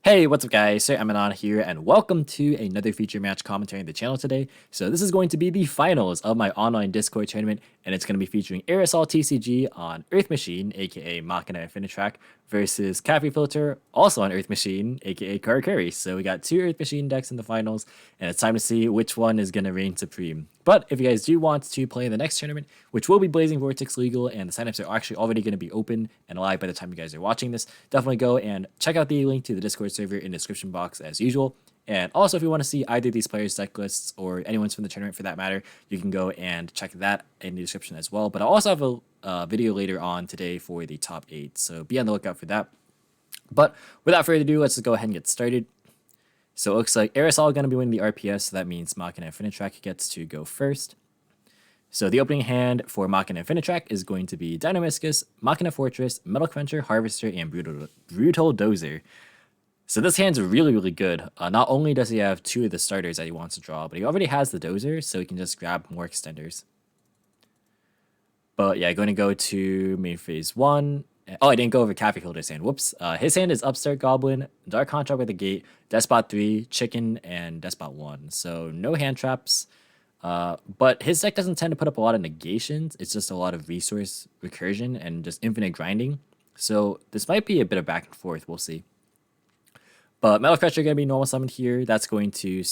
Hey, what's up guys? Sir Emanon here, and welcome to another feature match commentary on the channel today. So this is going to be the finals of my online Discord tournament, and it's going to be featuring Aerosol TCG on Earth Machine, aka Machina Infinitrack, versus Cafe Filter, also on Earth Machine, aka Karakuri. So we got two Earth Machine decks in the finals, and it's time to see which one is going to reign supreme. But if you guys do want to play in the next tournament, which will be Blazing Vortex legal, and the signups are actually already going to be open and live by the time you guys are watching this, definitely go and check out the link to the Discord server in the description box as usual. And also, if you want to see either of these players' deck lists or anyone's from the tournament for that matter, you can go and check that in the description as well. But I'll also have a video later on today for the top 8, so be on the lookout for that. But without further ado, let's just go ahead and get started. So it looks like Aerosol going to be winning the RPS, so that means Machina Infinitrack gets to go first. So the opening hand for Machina Infinitrack is going to be Dynamiscus, Machina Fortress, Metal Cruncher, Harvester, and Brutal Dozer. So this hand's really, really good. Not only does he have two of the starters that he wants to draw, but he already has the Dozer, so he can just grab more extenders. But yeah, going to go to main phase 1. Oh, I didn't go over Cafe Filter's hand. Whoops. His hand is Upstart Goblin, Dark Contract with the Gate, Despot 3, Chicken, and Despot 1. So no hand traps. But his deck doesn't tend to put up a lot of negations. It's just a lot of resource recursion and just infinite grinding. So this might be a bit of back and forth. We'll see. But Metal Crusher going to be normal summoned here. That's going to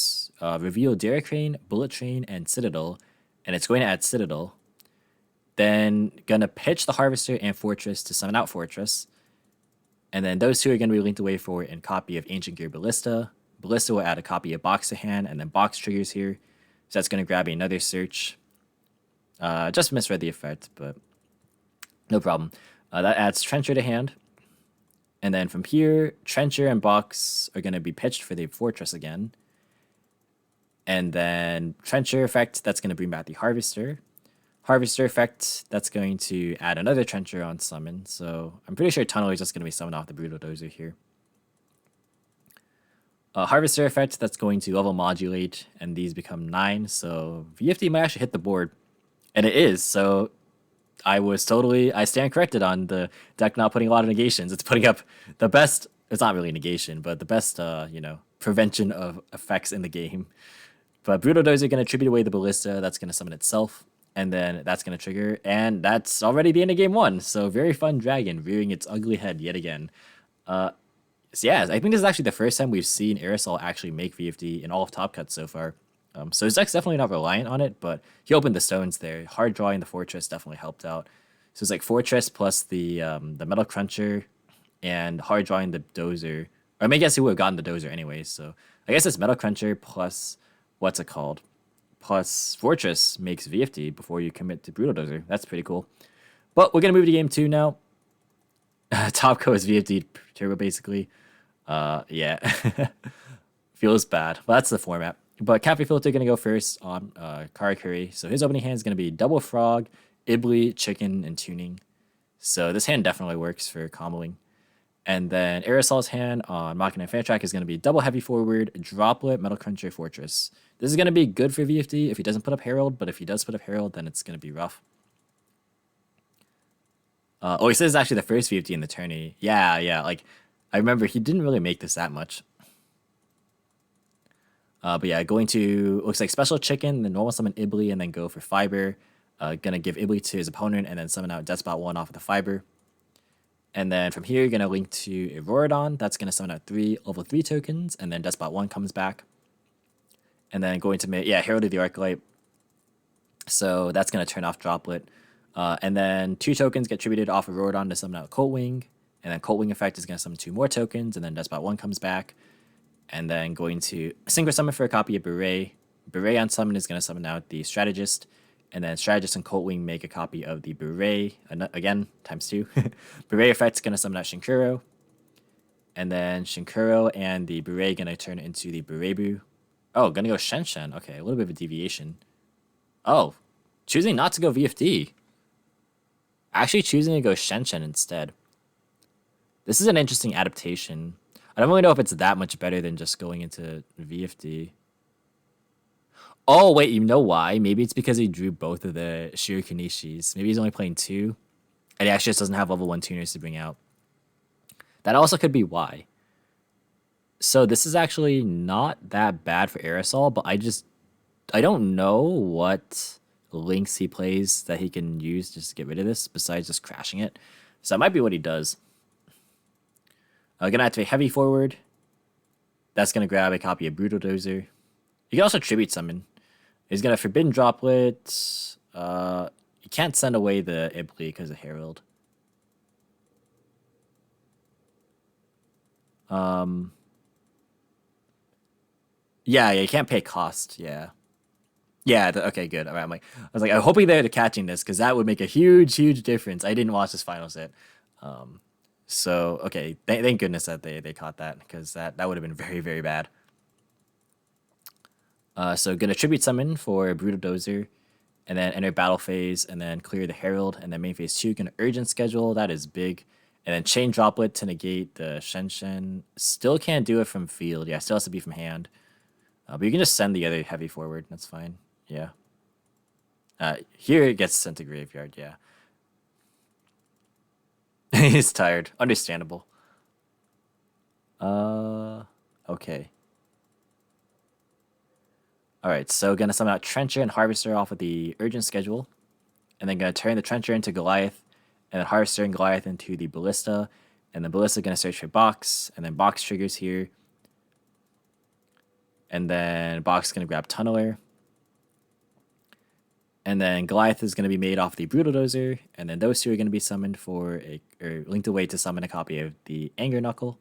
reveal Derek Crane, Bullet Train, and Citadel. And it's going to add Citadel. Then going to pitch the Harvester and Fortress to summon out Fortress. And then those two are going to be linked away for a copy of Ancient Gear Ballista. Ballista will add a copy of Box to hand, and then Box triggers here. So that's going to grab another search. Just misread the effect, but no problem. That adds Trencher to hand. And then from here, Trencher and Box are going to be pitched for the Fortress again. And then Trencher effect, that's going to bring back the Harvester. Harvester effect, that's going to add another Trencher on summon. So I'm pretty sure Tunnel is just going to be summoned off the Brutal Dozer here. Harvester effect, that's going to level modulate, and these become 9. So VFD might actually hit the board. And it is, so I stand corrected on the deck not putting a lot of negations. It's putting up the best, it's not really negation, but the best, prevention of effects in the game. But Brutal Dozer going to tribute away the Ballista, that's going to summon itself. And then that's going to trigger, and that's already the end of game 1. So very fun dragon rearing its ugly head yet again. So yeah, I think this is actually the first time we've seen Aerosol actually make VFD in all of Top Cut so far. So his deck's definitely not reliant on it, but he opened the stones there. Hard drawing the Fortress definitely helped out. So it's like Fortress plus the Metal Cruncher and hard drawing the Dozer. Or I mean, I guess he would have gotten the Dozer anyways. So I guess it's Metal Cruncher plus, what's it called? Plus Fortress makes VFD before you commit to Brutal Dozer. That's pretty cool. But we're going to move to game 2 now. Topco is VFD Turbo, basically. Yeah. Feels bad. Well, that's the format. But Cafe Filter going to go first on Karakuri. So his opening hand is going to be Double Frog, Ibly, Chicken, and Tuning. So this hand definitely works for comboing. And then Aerosol's hand on Machina Infinitrack is going to be Double Heavy Forward, Droplet, Metal Cruncher, Fortress. This is going to be good for VFD if he doesn't put up Herald, but if he does put up Herald, then it's going to be rough. He says it's actually the first VFD in the tourney. Yeah, like, I remember he didn't really make this that much. But yeah, going to, looks like Special Chicken, then normal summon Ibly, and then go for Fiber. Gonna give Ibly to his opponent, and then summon out Despot 1 off of the Fiber. And then from here, you're going to link to Auroradon. That's going to summon out 3 level 3 tokens, and then Despot 1 comes back. And then going to make, Herald of the Arclight. So that's going to turn off Droplet. And then 2 tokens get tributed off of Auroradon to summon out Coltwing. And then Coltwing effect is going to summon 2 more tokens, and then Despot 1 comes back. And then going to Synchro Summon for a copy of Beret. Beret on summon is going to summon out the Strategist. And then Strategist and Coltwing make a copy of the Beret, again, times 2. Beret effect's going to summon out Shinkuro. And then Shinkuro and the Beret going to turn into the Berebu. Oh, going to go Shen Shen. Okay, a little bit of a deviation. Oh, choosing not to go VFD. Actually choosing to go Shen Shen instead. This is an interesting adaptation. I don't really know if it's that much better than just going into VFD. Oh, wait, you know why? Maybe it's because he drew both of the Shirikunishis. Maybe he's only playing 2, and he actually just doesn't have level 1 tuners to bring out. That also could be why. So this is actually not that bad for Aerosol, but I don't know what links he plays that he can use just to get rid of this besides just crashing it. So that might be what he does. Gonna activate Heavy Forward. That's gonna grab a copy of Brutal Dozer. You can also Tribute Summon. He's gonna Forbidden Droplet. You can't send away the Ibli because of Herald. Yeah, you can't pay cost. Yeah. Yeah, okay, good. All right, I was like, I'm hoping they're catching this because that would make a huge, huge difference. I didn't watch this final set. So, okay, thank goodness that they caught that because that would have been very, very bad. So, gonna Tribute Summon for Brutal Dozer and then enter battle phase and then clear the Herald and then main phase 2, gonna Urgent Schedule. That is big. And then Chain Droplet to negate the Shen. Still can't do it from field. Yeah, still has to be from hand. But you can just send the other Heavy Forward. That's fine. Yeah. Here it gets sent to graveyard. Yeah. He's tired. Understandable. Okay. All right. So gonna summon out Trencher and Harvester off of the Urgent Schedule, and then gonna turn the Trencher into Goliath, and then Harvester and Goliath into the Ballista, and the Ballista gonna search for Box, and then Box triggers here, and then Box is gonna grab Tunneler. And then Goliath is going to be made off the Brutal Dozer, and then those two are going to be summoned or linked away to summon a copy of the Anger Knuckle.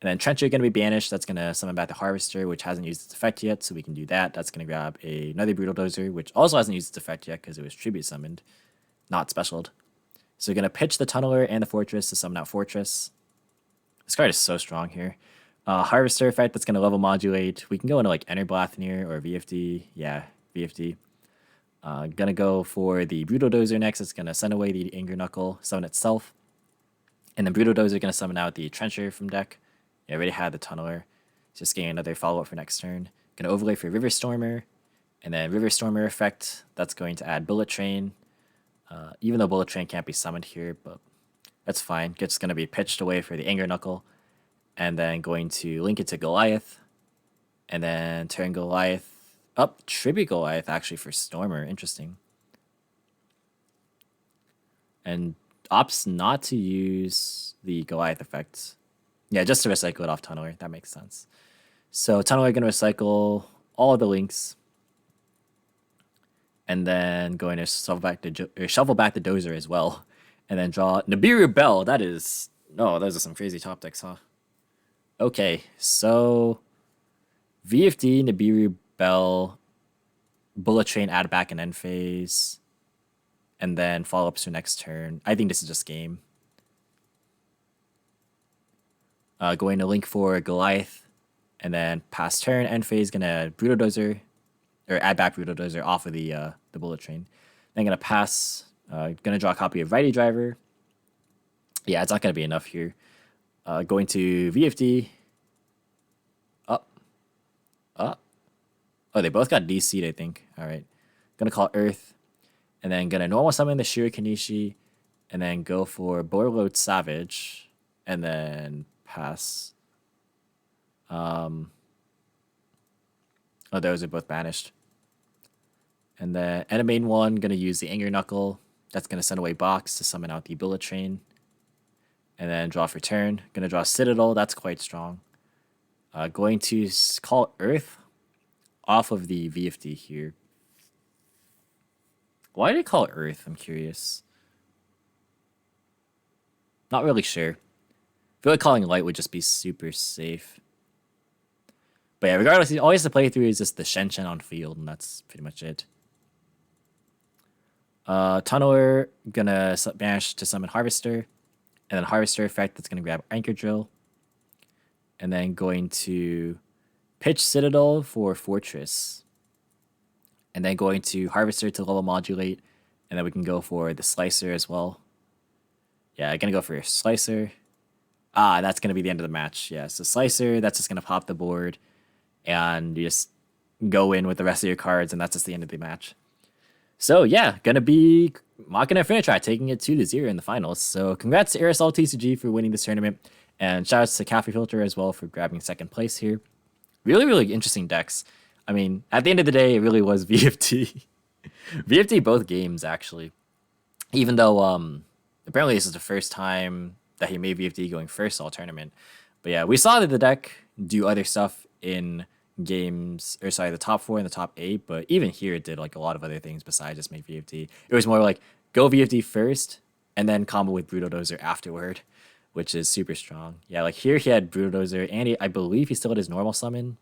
And then Trencher are going to be banished. That's going to summon back the Harvester, which hasn't used its effect yet, so we can do that. That's going to grab another Brutal Dozer, which also hasn't used its effect yet because it was Tribute summoned, not specialed. So we're going to pitch the Tunneler and the Fortress to summon out Fortress. This card is so strong here. Harvester effect that's going to level modulate. We can go into like Enter Blathneer or VFD. Yeah, VFD. Gonna go for the Brutal Dozer next. It's gonna send away the Anger Knuckle, summon itself. And then Brutal Dozer gonna summon out the Trencher from deck. Yeah, I already had the Tunneler. Just getting another follow-up for next turn. Gonna overlay for River Stormer. And then River Stormer effect, that's going to add Bullet Train. Even though Bullet Train can't be summoned here, but that's fine. It's gonna be pitched away for the Anger Knuckle. And then going to link it to Goliath. And then turn Goliath up, Tribute Goliath actually for Stormer. Interesting. And opts not to use the Goliath effect. Yeah, just to recycle it off Tunneler. That makes sense. So Tunneler going to recycle all of the links. And then going to shuffle back the Dozer as well. And then draw Nibiru Bell. That is... Oh, those are some crazy top decks, huh? Okay, so... VFD, Nibiru Bell, Bullet Train, add back and end phase, and then follow-ups for next turn. I think this is just game. Going to link for Goliath, and then pass turn, end phase, gonna Brutal Dozer, or add back Brutal Dozer off of the Bullet Train. Then gonna pass, gonna draw a copy of Righty Driver. Yeah, it's not gonna be enough here. Going to VFD. Oh, they both got DC'd, I think. All right. Gonna call Earth. And then gonna normal summon the Shurikenishi. And then go for Borload Savage. And then pass. Oh, those are both banished. And then Emanon 1, gonna use the Anger Knuckle. That's gonna send away Box to summon out the Bullet Train. And then draw for turn. Gonna draw Citadel. That's quite strong. Going to call Earth off of the VFD here. Why did it call Earth? I'm curious. Not really sure. I feel like calling Light would just be super safe. But yeah, regardless, all he has to play through is just the Shen on field, and that's pretty much it. Tunneler, gonna banish to summon Harvester. And then Harvester effect, that's gonna grab Anchor Drill. And then going to pitch Citadel for Fortress. And then going to Harvester to level modulate. And then we can go for the Slicer as well. Yeah, I'm going to go for Slicer. That's going to be the end of the match. Yeah, so Slicer, that's just going to pop the board. And you just go in with the rest of your cards, and that's just the end of the match. So yeah, going to be Machina Infinitrack taking it 2-0 in the finals. So congrats to Aerosol TCG for winning this tournament. And shout outs to Cafe Filter as well for grabbing second place here. Really, really interesting decks. I mean, at the end of the day, it really was VFT. VFT both games, actually. Even though apparently this is the first time that he made VFT going first all tournament. But yeah, we saw that the deck do other stuff in games, or sorry, the top 4 and the top 8, but even here it did like a lot of other things besides just make VFT. It was more like go VFT first and then combo with Brutodozer afterward, which is super strong. Yeah, like here he had Brutodozer and I believe he still had his normal summon.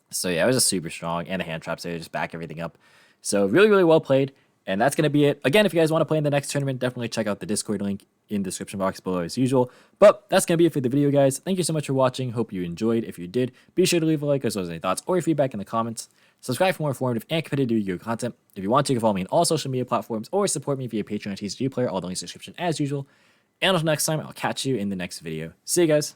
So yeah, it was just super strong, and the hand traps there just back everything up. So really, really well played. And that's going to be it. Again, if you guys want to play in the next tournament, definitely check out the Discord link in the description box below as usual. But that's going to be it for the video, guys. Thank you so much for watching. Hope you enjoyed. If you did, be sure to leave a like as well as any thoughts or your feedback in the comments. Subscribe for more informative and competitive Yu-Gi-Oh content. If you want to, you can follow me on all social media platforms or support me via Patreon or TCG player. All the links in the description as usual. And until next time, I'll catch you in the next video. See you guys.